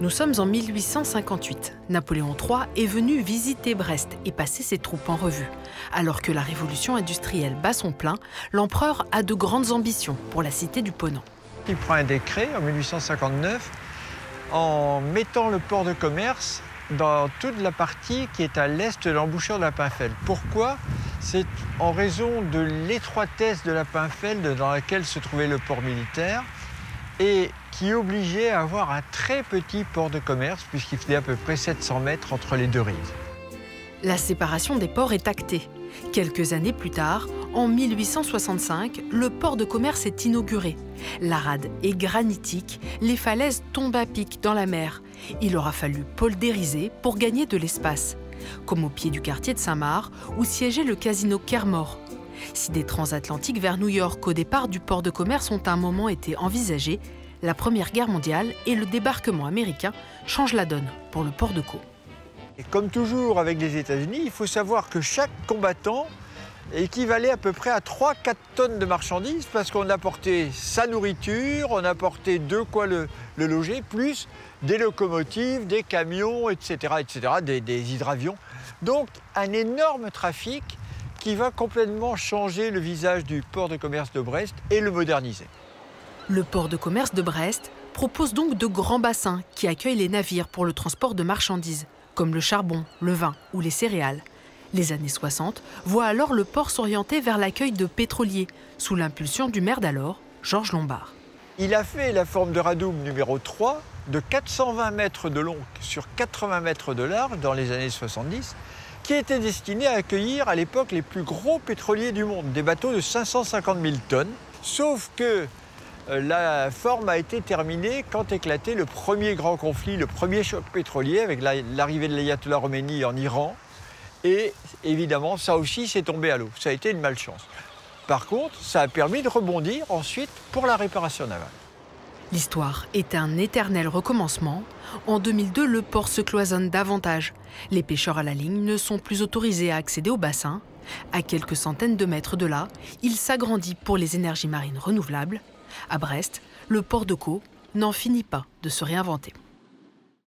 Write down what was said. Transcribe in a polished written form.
Nous sommes en 1858. Napoléon III est venu visiter Brest et passer ses troupes en revue. Alors que la révolution industrielle bat son plein, l'empereur a de grandes ambitions pour la cité du Ponant. Il prend un décret en 1859 en mettant le port de commerce dans toute la partie qui est à l'est de l'embouchure de la Pinfeld. Pourquoi? C'est en raison de l'étroitesse de la Pinfeld dans laquelle se trouvait le port militaire et qui obligeait à avoir un très petit port de commerce puisqu'il faisait à peu près 700 mètres entre les deux rives. La séparation des ports est actée. Quelques années plus tard, en 1865, le port de commerce est inauguré. La rade est granitique, les falaises tombent à pic dans la mer. Il aura fallu poldériser pour gagner de l'espace, comme au pied du quartier de Saint-Marc où siégeait le casino Kermor. Si des transatlantiques vers New York au départ du port de commerce ont un moment été envisagés, la Première Guerre mondiale et le débarquement américain changent la donne pour le port de Caux. Et comme toujours avec les États-Unis, il faut savoir que chaque combattant équivalait à peu près à 3-4 tonnes de marchandises parce qu'on apportait sa nourriture, on apportait de quoi le loger, plus des locomotives, des camions, etc., des hydravions. Donc un énorme trafic qui va complètement changer le visage du port de commerce de Brest et le moderniser. Le port de commerce de Brest propose donc de grands bassins qui accueillent les navires pour le transport de marchandises, comme le charbon, le vin ou les céréales. Les années 60 voient alors le port s'orienter vers l'accueil de pétroliers, sous l'impulsion du maire d'alors, Georges Lombard. Il a fait la forme de Radoub numéro 3, de 420 mètres de long sur 80 mètres de large dans les années 70, qui était destiné à accueillir à l'époque les plus gros pétroliers du monde, des bateaux de 550 000 tonnes. Sauf que la forme a été terminée quand éclatait le premier grand conflit, le premier choc pétrolier avec l'arrivée de l'ayatollah Khomeini en Iran. Et évidemment, ça aussi, c'est tombé à l'eau. Ça a été une malchance. Par contre, ça a permis de rebondir ensuite pour la réparation navale. L'histoire est un éternel recommencement. En 2002, le port se cloisonne davantage. Les pêcheurs à la ligne ne sont plus autorisés à accéder au bassin. À quelques centaines de mètres de là, il s'agrandit pour les énergies marines renouvelables. À Brest, le port de Caux n'en finit pas de se réinventer.